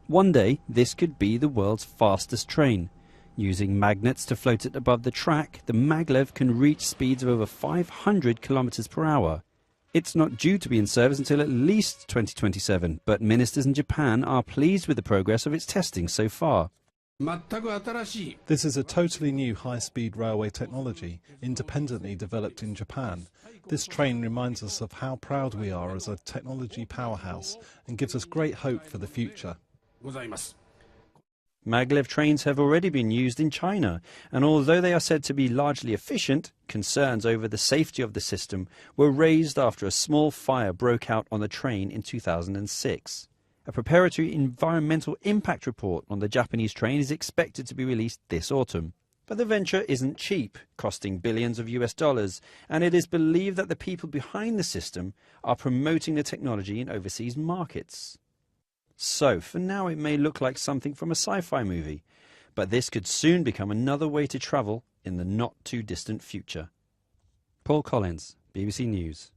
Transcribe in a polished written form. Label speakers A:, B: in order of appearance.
A: One day, this could be the world's fastest train. Using magnets to float it above the track, the maglev can reach speeds of over 500 kilometers per hour. It's not due to be in service until at least 2027, but ministers in Japan are pleased with the progress of its testing so far.
B: This is a totally new high-speed railway technology, independently developed in Japan. This train reminds us of how proud we are as a technology powerhouse and gives us great hope for the future.
A: Maglev trains have already been used in China, and although they are said to be largely efficient, concerns over the safety of the system were raised after a small fire broke out on the train in 2006. A preparatory environmental impact report on the Japanese train is expected to be released this autumn. But the venture isn't cheap, costing billions of US dollars, and it is believed that the people behind the system are promoting the technology in overseas markets. So, for now it may look like something from a sci-fi movie, but this could soon become another way to travel in the not-too-distant future. Paul Collins, BBC News.